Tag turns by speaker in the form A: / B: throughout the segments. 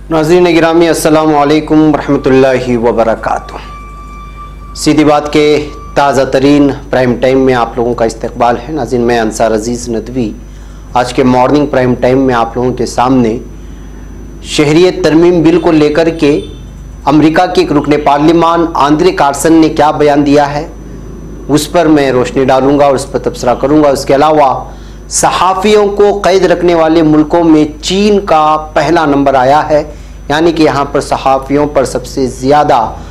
A: नाज़रीन गिरामी अस्सलामु अलैकुम रहमतुल्लाहि व बरकातुहू। सीधी बात के ताज़ा तरीन प्राइम टाइम में आप लोगों का इस्तकबाल है। नाज़रीन मैं अंसार अजीज़ नदवी आज के मॉर्निंग प्राइम टाइम में आप लोगों के सामने शहरियत तरमीम बिल को लेकर के अमेरिका के एक रुकने पार्लिमान आंद्रे कार्सन ने क्या बयान दिया है उस पर मैं रोशनी डालूंगा और उस पर तबसरा करूंगा। उसके अलावा सहाफ़ियों को कैद रखने वाले मुल्कों में चीन का पहला नंबर आया है, यानी कि यहाँ पर सहाफ़ियों पर सबसे ज़्यादा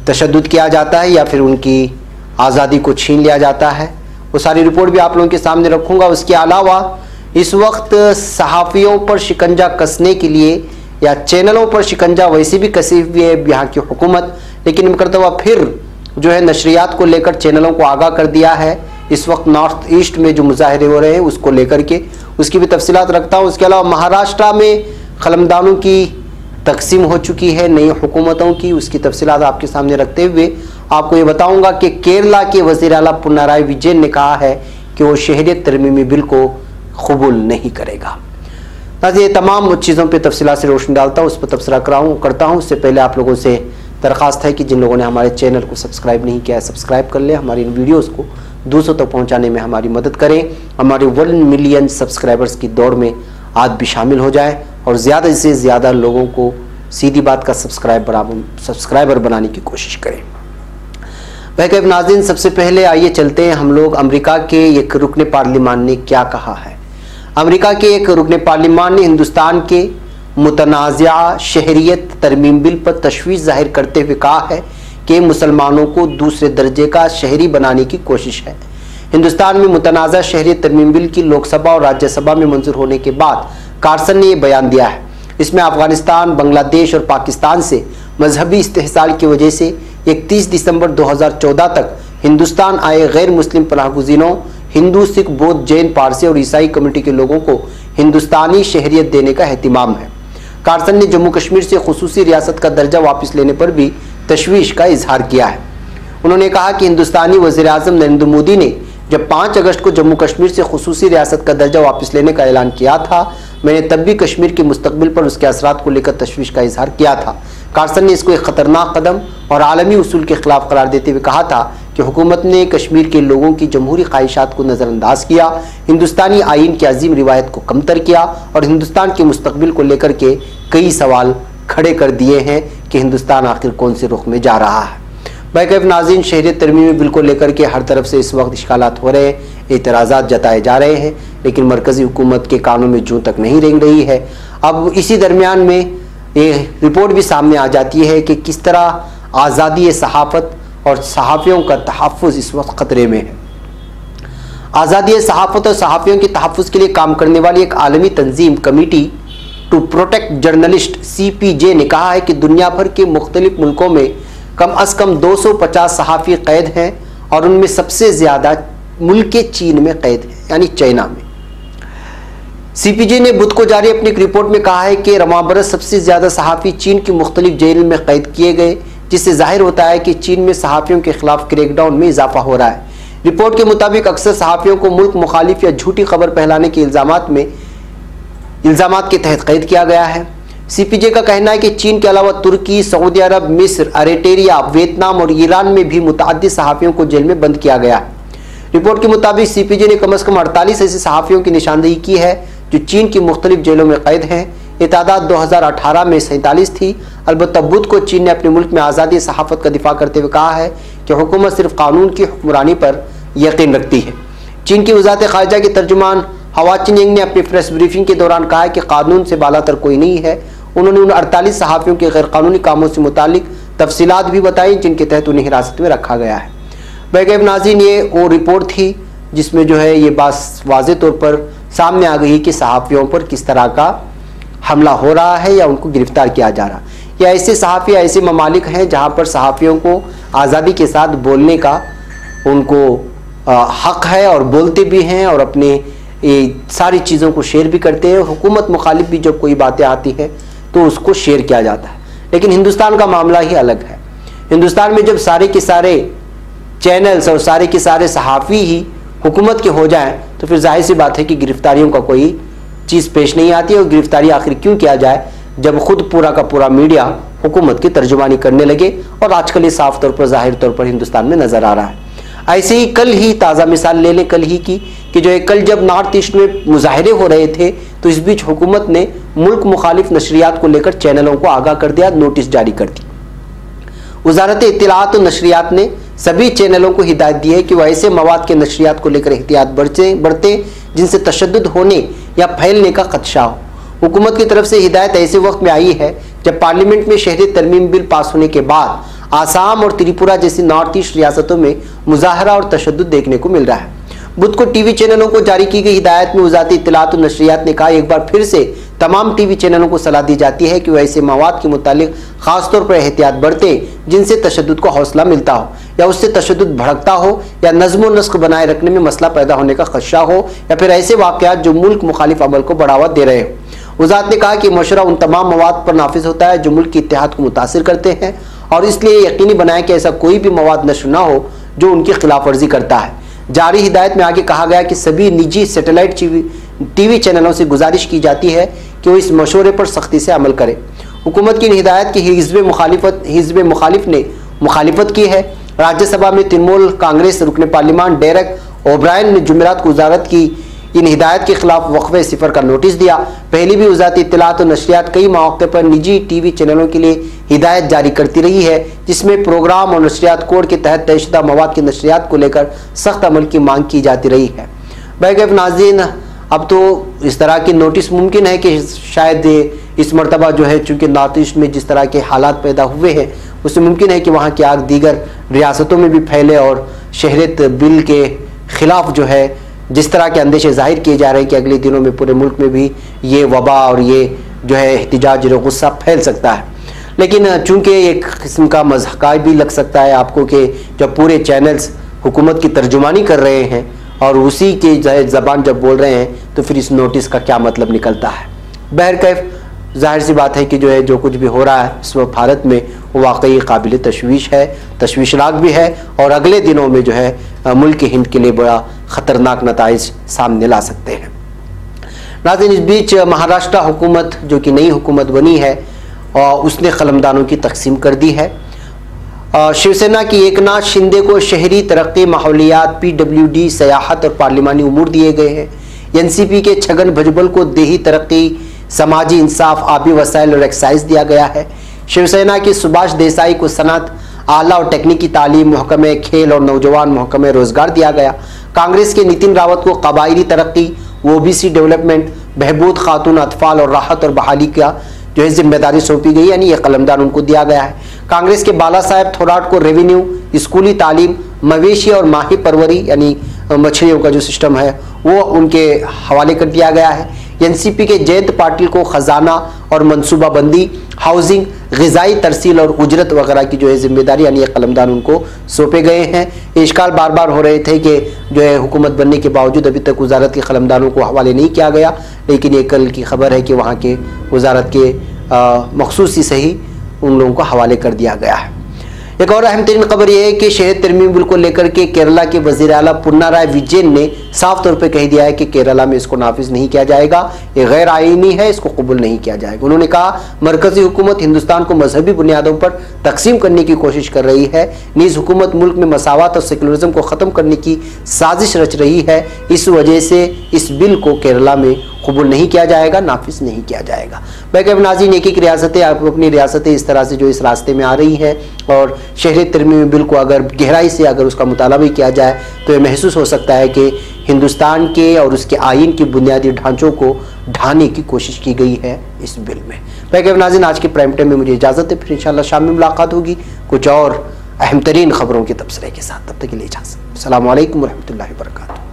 A: तशद्दुद किया जाता है या फिर उनकी आज़ादी को छीन लिया जाता है। वो सारी रिपोर्ट भी आप लोगों के सामने रखूँगा। उसके अलावा इस वक्त सहाफ़ियों पर शिकंजा कसने के लिए या चैनलों पर शिकंजा वैसे भी कसी हुई है यहाँ की हुकूमत, लेकिन मरतबा फिर जो है नशरियात को लेकर चैनलों को आगाह कर दिया है। इस वक्त नॉर्थ ईस्ट में जो मुजाहरे हो रहे हैं उसको लेकर के उसकी भी तफसीलात रखता हूँ। उसके अलावा महाराष्ट्र में कलमदानों की तकसीम हो चुकी है नई हुकूमतों की, उसकी तफसीलात आपके सामने रखते हुए आपको ये बताऊँगा कि केरला के वज़ीर आला पिनराई विजयन ने कहा है कि वो शहरियत तरमीमी बिल को कबूल नहीं करेगा। ये तमाम चीज़ों पर तफसीलात से रोशनी डालता हूँ, उस पर तबसरा करता हूँ। उससे पहले आप लोगों से दरख्वास्त है कि जिन लोगों ने हमारे चैनल को सब्सक्राइब नहीं किया है सब्सक्राइब कर लें, हमारी इन वीडियोज़ को दूसरों तक पहुंचाने में हमारी मदद करें। हमारे 1 मिलियन सब्सक्राइबर्स की दौड़ में आज भी शामिल हो जाएं और ज़्यादा से ज़्यादा लोगों को सीधी बात का सब्सक्राइबर बनाने की कोशिश करें। भाई नाज़रीन, सबसे पहले आइए चलते हैं हम लोग अमेरिका के एक रुकने पार्लिमान ने क्या कहा है। अमेरिका के एक रुकने पार्लिमान ने हिंदुस्तान के मुतनाज़ा शहरियत तरमीम बिल पर तशवीश जाहिर करते हुए कहा है कि मुसलमानों को दूसरे दर्जे का शहरी बनाने की कोशिश है। हिंदुस्तान में मुतनाज़ा शहरियत तरमीम बिल की लोकसभा और राज्यसभा में मंजूर होने के बाद कार्सन ने यह बयान दिया है। इसमें अफगानिस्तान, बांग्लादेश और पाकिस्तान से मजहबी इस्तेहसाल की वजह से 31 दिसंबर 2014 तक हिंदुस्तान आए गैर मुस्लिम पनाहगुज़ीनों हिंदू, सिख, बौद्ध, जैन, पारसी और ईसाई कम्युनिटी के लोगों को हिंदुस्तानी शहरियत देने का एहतिमाम है। कार्सन ने जम्मू कश्मीर से खुसूसी रियासत का दर्जा वापस लेने पर भी तशवीश का इजहार किया है। उन्होंने कहा कि हिंदुस्तानी वज़ीर आज़म नरेंद्र मोदी ने जब 5 अगस्त को जम्मू कश्मीर से खुसूसी रियासत का दर्जा वापस लेने का ऐलान किया था, मैंने तब भी कश्मीर के मुस्तकबिल पर उसके असरात को लेकर तशवीश का इजहार किया था। कार्सन ने इसको एक ख़तरनाक कदम और आलमी उसूल के खिलाफ करार देते हुए कहा था कि हुकूमत ने कश्मीर के लोगों की जमहूरी ख्वाहिशात को नज़रअंदाज किया, हिंदुस्तानी आइन की अजीम रिवायत को कमतर किया और हिंदुस्तान के मुस्तकबिल को लेकर के कई सवाल खड़े कर दिए हैं कि हिंदुस्तान आखिर कौन से रुख में जा रहा है। भाई नाज़रीन, शहरियत तरमीमी बिल को लेकर के हर तरफ से इस वक्त इश्कालात हो रहे हैं, एतराज़ात जताए जा रहे हैं, लेकिन मरकज़ी हुकूमत के कानों में जूं तक नहीं रेंग रही है। अब इसी दरमियान में ये रिपोर्ट भी सामने आ जाती है कि किस तरह आज़ादी सहाफ़त और सहाफ़ियों का तहफ़्फ़ुज़ इस वक्त ख़तरे में है। आज़ादी सहाफ़त और सहाफ़ियों के तहफ़्फ़ुज़ के लिए काम करने वाली एक आलमी तंजीम committee to protect journalist CPJ ने कहा है कि दुनिया भर के मुख्तलिफ मुल्कों में कम अज़ कम 250 सहाफ़ी कैद हैं और उनमें सबसे ज़्यादा मुल्क चीन में कैद हैं, यानी चाइना में। CPJ ने बुध को जारी अपनी एक रिपोर्ट में कहा है कि रवां बरस सबसे ज़्यादा सहाफ़ी चीन की मुख्तलिफ जेल में कैद किए गए, जिससे जाहिर होता है कि चीन में सहाफ़ियों के खिलाफ क्रैकडाउन में इजाफा हो रहा है। रिपोर्ट के मुताबिक अक्सर सहाफ़ियों को मुल्क मुखालिफ या झूठी खबर फैलाने के इल्ज़ामात के तहत कैद किया गया है। CPJ का कहना है कि चीन के अलावा तुर्की, सऊदी अरब, मिस्र, अरेटेरिया, वियतनाम और ईरान में भी मुतअद्दिद सहाफ़ियों को जेल में बंद किया गया है। रिपोर्ट के मुताबिक CPJ ने कम अज़ कम 48 ऐसे सहाफ़ियों की निशानदेही की है जो चीन की मुख्तलिफ जेलों में कैद हैं। ये तादाद 2018 में 47 थी। अलबत्ता बुध को चीन ने अपने मुल्क में आज़ादी सहाफ़त का दिफा करते हुए कहा है कि हुकूमत सिर्फ कानून की हुक्मरानी पर यकीन रखती है। चीन की वज़ारत ख़ारिजा के तर्जुमान हवा चिनिंग ने अपनी प्रेस ब्रीफिंग के दौरान कहा कि कानून से बालातर कोई नहीं है। उन्होंने उन 48 सहाफ़ियों के गैर कानूनी कामों से मुतालिक तफसीलात भी बताई जिनके तहत उन्हें हिरासत में रखा गया है। बैगैब नाज़रीन, ये वो रिपोर्ट थी जिसमें जो है ये बात वाज़ेह तौर पर सामने आ गई है कि सहाफ़ियों पर किस तरह का हमला हो रहा है या उनको गिरफ्तार किया जा रहा है। या ऐसे सहाफ़ी ऐसे ममालिक हैं जहाँ पर सहाफ़ियों को आज़ादी के साथ बोलने का उनको हक़ है और बोलते भी हैं और अपने ये सारी चीज़ों को शेयर भी करते हैं। हुकूमत मुखालिफ भी जब कोई बातें आती हैं तो उसको शेयर किया जाता है। लेकिन हिंदुस्तान का मामला ही अलग है। हिंदुस्तान में जब सारे के सारे चैनल्स और सारे के सारे सहाफ़ी ही हुकूमत के हो जाएं तो फिर जाहिर सी बात है कि गिरफ्तारियों का कोई चीज़ पेश नहीं आती है। और गिरफ्तारी आखिर क्यों किया जाए जब खुद पूरा का पूरा मीडिया हुकूमत की तर्जुमानी करने लगे, और आजकल ये साफ तौर पर जाहिर तौर पर हिंदुस्तान में नजर आ रहा है। ऐसे ही कल ही ताज़ा मिसाल ले लें कल ही की कि जो है कल जब नॉर्थ ईस्ट में मुजाहरे हो रहे थे तो इस बीच हुकूमत ने मुल्क मुखालिफ नशरियात को लेकर चैनलों को आगाह कर दिया, नोटिस जारी कर दी। वजारत इत्तलात और नशरियात ने सभी चैनलों को हिदायत दी है कि वह ऐसे मवाद के नशरियात को लेकर एहतियात बरतें जिनसे तशद्दुद होने या फैलने का खदशा हो। हुकूमत की तरफ से हिदायत ऐसे वक्त में आई है जब पार्लियामेंट में शहरी तरमीम बिल पास होने के बाद आसाम और त्रिपुरा जैसी नॉर्थ ईस्ट रियासतों में मुजाहरा और तशद्दुद देखने को मिल रहा है। बुध को टीवी चैनलों को जारी की गई हिदायत में वजारत इत्तलात और नशरियात ने कहा, एक बार फिर से तमाम टीवी चैनलों को सलाह दी जाती है कि वह ऐसे मवाद के मुतालिक खासतौर पर एहतियात बरतें जिनसे तशद्दुद को हौसला मिलता हो या उससे तशद्दुद भड़कता हो या नज़्म व नस्क बनाए रखने में मसला पैदा होने का खदशा हो या फिर ऐसे वाक़यात जो मुल्क मुखालिफ अमल को बढ़ावा दे रहे हो। वजारत ने कहा कि मशवरा उन तमाम मवाद पर नाफिज होता है जो मुल्क की इत्तेहाद को मुतासिर करते हैं, और इसलिए यकीनी बनाएं कि ऐसा कोई भी मवाद नशर ना हो जो उनकी खिलाफ वर्जी करता है। जारी हिदायत में आगे कहा गया कि सभी निजी सैटेलाइट टीवी चैनलों से गुजारिश की जाती है कि वो इस मशवरे पर सख्ती से अमल करें। हुकूमत की हिदायत की हिज़्ब मुखालिफ ने मुखालिफत की है। राज्यसभा में तृणमूल कांग्रेस रुकन पार्लियामान डेरेक ओब्रायन ने जुमेरात को वजारत की इन हिदायत के खिलाफ वक्फे सिफर का नोटिस दिया। पहले भी वजारत इत्तलात और नशरियात कई मौके पर निजी टीवी चैनलों के लिए हिदायत जारी करती रही है, जिसमें प्रोग्राम और नशरियात कोड के तहत तयशुदा मवाद की नशरियात को लेकर सख्त अमल की मांग की जाती रही है। बैगैफ नाज़रीन, अब तो इस तरह की नोटिस मुमकिन है कि शायद इस मरतबा जो है चूँकि नॉर्थ ईस्ट में जिस तरह के हालात पैदा हुए हैं उससे मुमकिन है कि वहाँ की आग दीगर रियासतों में भी फैले और शहरियत बिल के खिलाफ जो है जिस तरह के अंदेशे जाहिर किए जा रहे हैं कि अगले दिनों में पूरे मुल्क में भी ये वबा और ये जो है एहतिजाज और गुस्सा फैल सकता है। लेकिन चूंकि एक किस्म का मज़ाक भी लग सकता है आपको कि जब पूरे चैनल्स हुकूमत की तर्जुमानी कर रहे हैं और उसी की ज़बान जब बोल रहे हैं तो फिर इस नोटिस का क्या मतलब निकलता है। बहरकैफ जाहिर सी बात है कि जो है जो कुछ भी हो रहा है इस वक्त भारत में वो वाकई काबिल तशवीश है, तशवीशनाक भी है, और अगले दिनों में जो है मुल्क हिंद के लिए बड़ा ख़तरनाक नताइज सामने ला सकते हैं। नाज़रीन, इस बीच महाराष्ट्र हुकूमत जो कि नई हुकूमत बनी है और उसने कलमदानों की तकसीम कर दी है। शिवसेना की एकनाथ शिंदे को शहरी तरक्की, माहौलियात, PWD, सयाहत और पार्लिमानी उमूर दिए गए हैं। NCP के छगन भुजबल को देही तरक्की, समाजी इंसाफ, आबी वसाइल और एक्साइज दिया गया है। शिवसेना की सुभाष देसाई को सनत, आला और टेक्निकी तालीम, महकमे खेल और नौजवान महकमे रोजगार दिया गया। कांग्रेस के नितिन रावत को कबायली तरक्की, OBC डेवलपमेंट, बहबूद खातून अतफाल और राहत और बहाली का जो है जिम्मेदारी सौंपी गई, यानी यह कलमदान उनको दिया गया है। कांग्रेस के बाला साहेब थोराट को रेवेन्यू, स्कूली तालीम, मवेशी और माही परवरी यानी मछलियों का जो सिस्टम है वो उनके हवाले कर दिया गया है। NCP के जयंत पाटिल को खजाना और मनसूबाबंदी, हाउसिंग, ग़िज़ाई तरसील और उजरत वगैरह की जो है जिम्मेदारी यानी कलमदान उनको सौंपे गए हैं। इश्काल बार बार हो रहे थे कि जो है हुकूमत बनने के बावजूद अभी तक वजारत के कलमदानों को हवाले नहीं किया गया, लेकिन ये कल की खबर है कि वहाँ के वजारत के मखसूसी से ही उन लोगों को हवाले कर दिया गया है। एक और अहम तरीन खबर यह है कि शहरी तरमीम बिल को लेकर के केरला के वज़ीर आला पिनराई विजयन ने साफ तौर पर कह दिया है कि केरला में इसको नाफिज नहीं किया जाएगा, ये गैर आईनी है, इसको कबूल नहीं किया जाएगा। उन्होंने कहा मरकजी हुकूमत हिंदुस्तान को मजहबी बुनियादों पर तकसीम करने की कोशिश कर रही है, नीज़ हुकूमत मुल्क में मसावत और सेकुलरिज्म को ख़त्म करने की साजिश रच रही है। इस वजह से इस बिल को केरला में कबूल नहीं किया जाएगा, नाफिज नहीं किया जाएगा। बैकअप नाज़रीन, एक रियासतें अपनी रियासतें इस तरह से जो इस रास्ते में आ रही हैं और शहरी तरमीमी बिल को अगर गहराई से अगर उसका मुताला भी किया जाए तो ये महसूस हो सकता है कि हिंदुस्तान के और उसके आइन के बुनियादी ढांचों को ढाने की कोशिश की गई है इस बिल में। बैकअप नाज़रीन, आज के प्राइम टाइम में मुझे इजाज़त है, फिर इंशाअल्लाह शाम में मुलाकात होगी कुछ और अहम तरीन खबरों के तबसरे के साथ। तब तक के लिए इजाज़त। अस्सलामु अलैकुम व रहमतुल्लाहि व बरकातुहू।